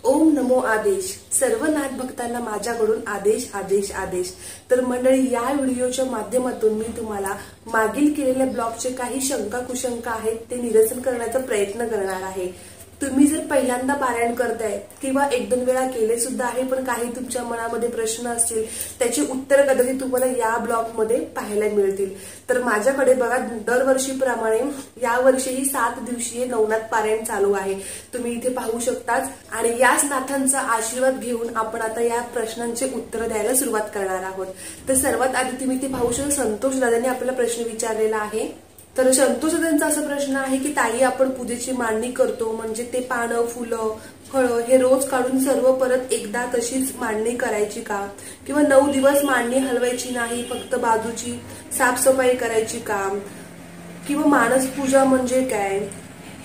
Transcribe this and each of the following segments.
ओम नमो आदेश। सर्व नाथ भक्तांना माझ्याकडून आदेश आदेश आदेश। तर मंडळी, या व्हिडिओच्या माध्यमातून मी तुम्हाला मागील केलेल्या ब्लॉगचे काही शंका कुशंका आहेत ते निरसन करण्याचा प्रयत्न करणार आहे। तुम्ही जर पहिल्यांदा पारायण करताय किंवा एक दोन वेळा केले सुद्धा आहे, पण काही तुमच्या मनामध्ये प्रश्न असतील त्याची उत्तर कदाचित तुम्हाला या ब्लॉग मध्ये पाहायला मिळतील। तर माझ्याकडे बघा, दरवर्षीप्रमाणे यावर्षीही 7 दिवसीय नवनाथ पारायण चालू आहे, तुम्ही इथे पाहू शकताच। आणि याच नाथांचा आशीर्वाद घेऊन आपण आता या प्रश्नांचे उत्तर द्यायला सुरुवात करणार आहोत। तर सर्वात आधी तुम्ही इथे पाहू शकता, संतोष दादांनी आपला प्रश्न विचारलेला आहे। तर संतोष दादांचा असा प्रश्न आहे की ताई, आपण पूजेची मांडणी करतो म्हणजे ते पानं, फुलं, फळं हे रोज काढून सर्व परत एकदा तशीच मांडणी करायची का? किंवा 9 दिवस मांडणी हलवायची नाही, फक्त बाजूची साफसफाई करायची का? किंवा मानस पूजा म्हणजे काय?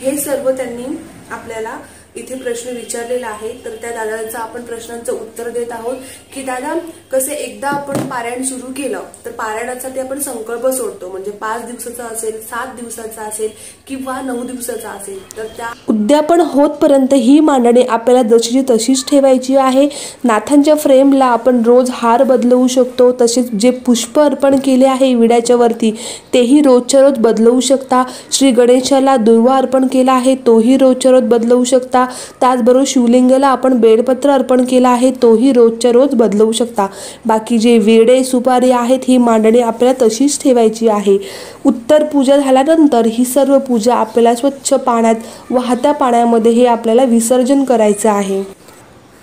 हे सर्व त्यांनी आपल्याला इथे प्रश्न विचारलेला आहे। तर त्या दादांचा आपण प्रश्नांचं उत्तर देत आहोत की दादा, कसे एकदा आपण पारायण सुरू केलं तर पारायणासाठी आपण संकल्प सोडतो, म्हणजे 5 दिवसाचा असेल, 7 दिवसाचा असेल किंवा 9 दिवसाचा असेल, तर त्या उद्यापन होतपर्यंत ही मांडणी आपल्याला जशीची तशीच ठेवायची आहे। नाथांच्या फ्रेमला आपण रोज हार बदलवू शकतो, तसेच जे पुष्प अर्पण केले आहे विड्याच्या वरती तेही रोजच्या रोज बदलवू शकता। श्री गणेशाला दुर्वा अर्पण केला आहे तोही रोजच्या रोज बदलवू शकता। त्याचबरोबर शिवलिंगाला आपण बेडपत्र अर्पण केला आहे तोही रोजच्या रोज बदलवू शकता। बाकी जे विडे सुपारी आहेत ही मांडणी आपल्याला तशीच ठेवायची आहे। उत्तर पूजा झाल्यानंतर ही सर्व पूजा आपल्याला स्वच्छ पाण्यात, वाहत्या पाण्यामध्ये हे आपल्याला विसर्जन करायचं आहे।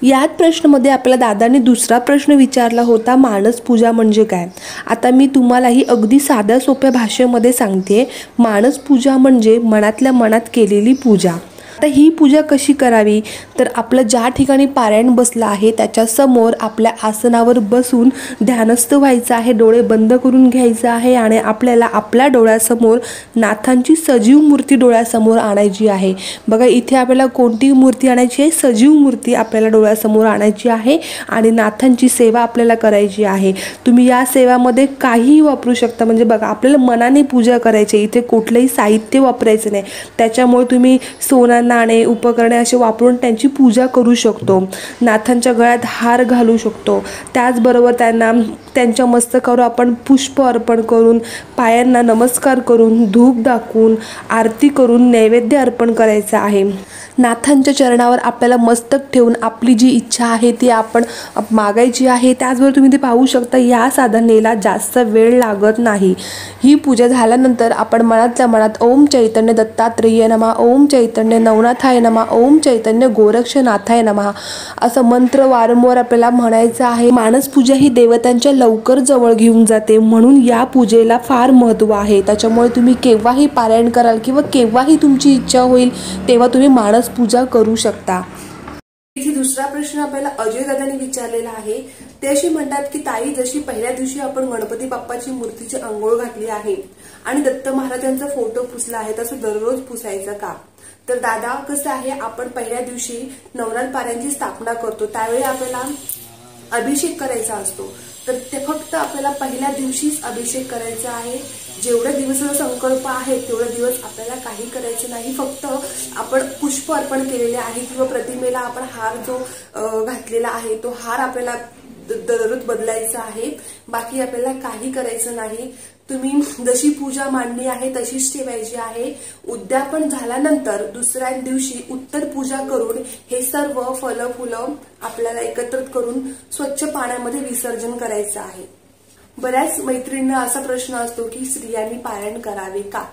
याच प्रश्नामध्ये आपल्याला दादांनी दुसरा प्रश्न विचारला होता, मानस पूजा म्हणजे काय? आता मी तुम्हाला ही अगदी साध्या सोप्या भाषेमध्ये सांगते। मानस पूजा म्हणजे मनातल्या मनात केलेली पूजा। आता ही पूजा कशी करावी? तर आपलं ज्या ठिकाणी पारायण बसलं आहे त्याच्या समोर आपल्या आसनावर बसून ध्यानस्थ व्हायचं आहे, डोळे बंद करून घ्यायचं आहे आणि आपल्याला आपल्या डोळ्यासमोर नाथांची सजीव मूर्ती डोळ्यासमोर आणायची आहे। बघा, इथे आपल्याला कोणती मूर्ती आणायची आहे? सजीव मूर्ती आपल्याला डोळ्यासमोर आणायची आहे आणि नाथांची सेवा आपल्याला करायची आहे। तुम्ही या सेवामध्ये काहीही वापरू शकता, म्हणजे बघा, आपल्याला मनाने पूजा करायची, इथे कुठलंही साहित्य वापरायचं नाही। त्याच्यामुळे तुम्ही सोना, नाणे, उपकरणे असे वापरून त्यांची पूजा करू शकतो। नाथांच्या गळ्यात हार घालू शकतो। त्याचबरोबर त्यांच्या मस्तकावर आपण पुष्प अर्पण करून, पायांना नमस्कार करून, धूप दाखवून, आरती करून नैवेद्य अर्पण करायचं आहे। नाथांच्या चरणावर आपल्याला मस्तक ठेवून आपली जी इच्छा आहे ती आपण मागायची आहे। त्याचबरोबर तुम्ही ते पाहू शकता, या साधनेला जास्त वेळ लागत नाही। ही पूजा झाल्यानंतर आपण मनातल्या मनात ओम चैतन्य दत्तात्रेय नमः, ओम चैतन्य नवनाथाय नमः, ओम चैतन्य गोरक्षनाथाय नमः असं मंत्र वारंवार आपल्याला म्हणायचं आहे। मानस पूजा ही देवतांच्या लवकर जवळ घेऊन जाते, म्हणून या पूजेला फार महत्त्व आहे। त्याच्यामुळे तुम्ही केव्हाही पारायण कराल किंवा केव्हाही तुमची इच्छा होईल तेव्हा तुम्ही मानस पूजा करू शकता। इथे दुसरा प्रश्न आपल्याला अजय दादांनी विचारलेला आहे। ते असे म्हणतात की ताई, जशी पहिल्या दिवशी आपण गणपती बाप्पाची मूर्तीची अंघोळ घातली आहे आणि दत्त महाराजांचा फोटो पुसला आहे, तसं दररोज पुसायचं का? तर दादा, कसं आहे, आपण पहिल्या दिवशी नवनाथ पारायणची स्थापना करतो त्यावेळी आपल्याला अभिषेक करायचा असतो, तर ते फक्त आपल्याला पहिल्या दिवशीच अभिषेक करायचा आहे। जेवढ्या दिवसाचा संकल्प आहे तेवढे दिवस आपल्याला काही करायचं नाही। फक्त आपण पुष्प अर्पण केलेले आहे किंवा प्रतिमेला आपण हार जो घातलेला आहे तो हार आपल्याला दररोज बदलायचा आहे, बाकी आपल्याला काही करायचं नाही। तुम्ही जशी पूजा मांडणी आहे तशीच ठेवायची आहे। उद्यापन झाल्यानंतर दुसऱ्या दिवशी उत्तर पूजा करून हे सर्व फलं फुलं आपल्याला एकत्रित करून स्वच्छ पाण्यामध्ये विसर्जन करायचं आहे। बऱ्याच मैत्रिणींना असा प्रश्न असतो की स्त्रियांनी पारायण करावे का?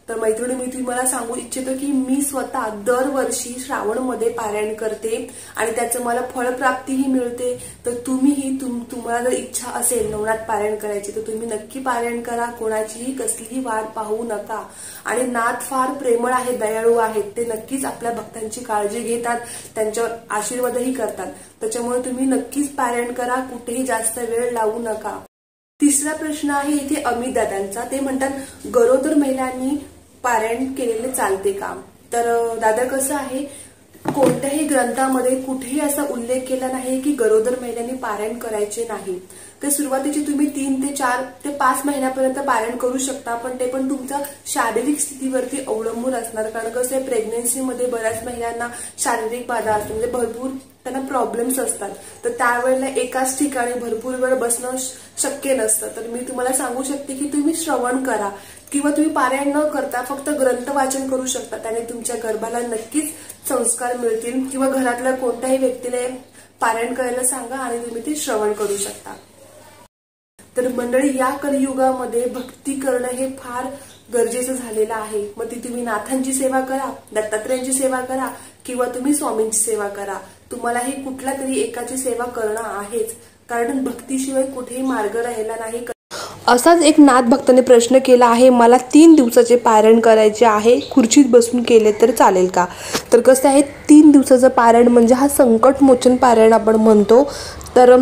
तर मैत्रिणी, मी तुम्हाला सांगू इच्छितो की मी स्वतः दरवर्षी श्रावणमध्ये पारायण करते आणि त्याचं मला फळप्राप्तीही मिळते। तर तुम्हीही तुम्हाला जर इच्छा असेल नवनाथ पारायण करायची तर तुम्ही नक्की पारायण करा, कोणाचीही कसलीही वाट पाहू नका। आणि नाथ फार प्रेमळ आहेत, दयाळू आहेत, ते नक्कीच आपल्या भक्तांची काळजी घेतात, त्यांच्यावर आशीर्वादही करतात। त्याच्यामुळे तुम्ही नक्कीच पारायण करा, कुठेही जास्त वेळ लावू नका। तिसरा प्रश्न आहे इथे अमित दादांचा। ते म्हणतात, गरोदर महिलांनी पारायण केलेले चालते का? तर दादा, कसं आहे, कोणत्याही ग्रंथामध्ये कुठेही असा उल्लेख केला नाही की गरोदर महिलांनी पारायण करायचे नाही। तर सुरुवातीची तुम्ही 3 ते 4 ते 5 महिन्यापर्यंत पारायण करू शकता, पण ते पण तुमच्या शारीरिक स्थितीवरती अवलंबून असणार। कारण कसं आहे, प्रेग्नन्सीमध्ये बऱ्याच महिलांना शारीरिक बाधा असते, म्हणजे भरपूर त्यांना प्रॉब्लेम्स असतात, तर त्यावेळेला एकाच ठिकाणी भरपूर वेळ बसणं शक्य नसतं. तर मी तुम्हाला सांगू शकते की तुम्ही श्रवण करा किंवा तुम्ही पारायण न करता फक्त ग्रंथ वाचन करू शकता. त्याने तुमच्या गर्भाला नक्कीच संस्कार मिळतील. किंवा घरातल्या कोणत्याही व्यक्तीला पारायण करायला सांगा आणि तुम्ही ते श्रवण करू शकता. तर मंडळी, या कलियुगामध्ये भक्ती करणं हे फार गरजेचं झालेलं आहे. मग ती तुम्ही नाथांची सेवा करा, दत्तात्रयांची सेवा करा किंवा तुम्ही स्वामींची सेवा करा. तुम्हाला ही कुठल्या तरी एकाची सेवा करणं आहेच, कारण भक्तीशिवाय कुठेही मार्ग राहिला नाही. असाच एक नाथ भक्ताने प्रश्न केला आहे, मला 3 दिवसाचे पारायण करायचे आहे, खुर्चीत बसून केले तर चालेल का? तर कसं आहे, 3 दिवसाचं पारायण म्हणजे हा संकटमोचन पारायण आपण म्हणतो. तर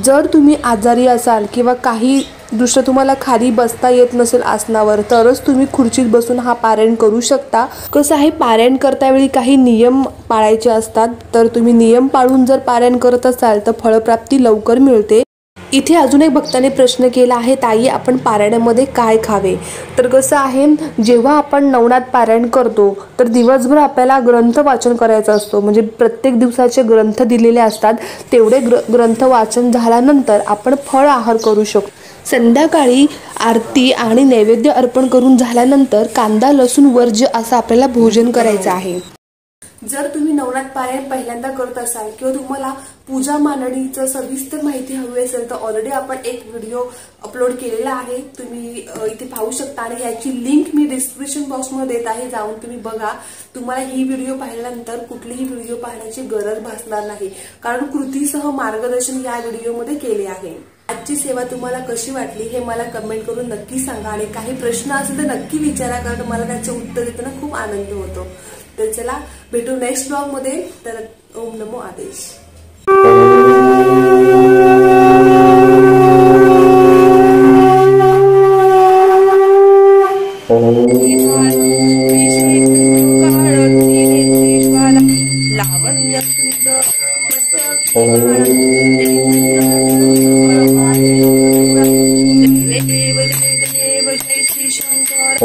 जर तुम्ही आजारी असाल किंवा काही दुसरं तुम्हाला खाली बसता येत नसेल आसनावर, तरच तुम्ही खुर्चीत बसून हा पारायण करू शकता. कसं आहे, पारायण करतावेळी काही नियम पाळायचे असतात. तर तुम्ही नियम पाळून जर पारायण करत असाल तर फळप्राप्ती लवकर मिळते. इथे अजून एक भक्ताने प्रश्न केला आहे, ताई आपण पारायणामध्ये काय खावे? तर कसं आहे, जेव्हा आपण नवनाथ पारायण करतो तर दिवसभर आपल्याला ग्रंथ वाचन करायचा असतो. म्हणजे प्रत्येक दिवसाचे ग्रंथ दिलेले असतात, तेवढे ग्रंथ वाचन झाल्यानंतर आपण फळ आहार करू शकतो. संध्याकाळी आरती आणि नैवेद्य अर्पण करून झाल्यानंतर कांदा लसूण वर्ज्य असं आपल्याला भोजन करायचं आहे. जर तुम्ही नवनाथ पारायण पहिल्यांदा करत असाल किंवा तुम्हाला पूजा मांडणीचं सविस्तर माहिती हवी असेल तर ऑलरेडी आपण एक व्हिडिओ अपलोड केलेला आहे, तुम्ही इथे पाहू शकता. आणि याची लिंक मी डिस्क्रिप्शन बॉक्समध्ये देत आहे, जाऊन तुम्ही बघा. तुम्हाला ही व्हिडिओ पाहिल्यानंतर कुठलीही व्हिडिओ पाहण्याची गरज भासणार नाही, कारण कृतीसह मार्गदर्शन या व्हिडिओमध्ये केले आहे. आजची सेवा तुम्हाला कशी वाटली हे मला कमेंट करून नक्की सांगा. आणि काही प्रश्न असेल तर नक्की विचारा, कारण मला त्याचं उत्तर देताना खूप आनंद होतो. तर चला भेटू नेक्स्ट ब्लॉग मध्ये. तर ओम नमो आदेश. देव जय श्री शंकर.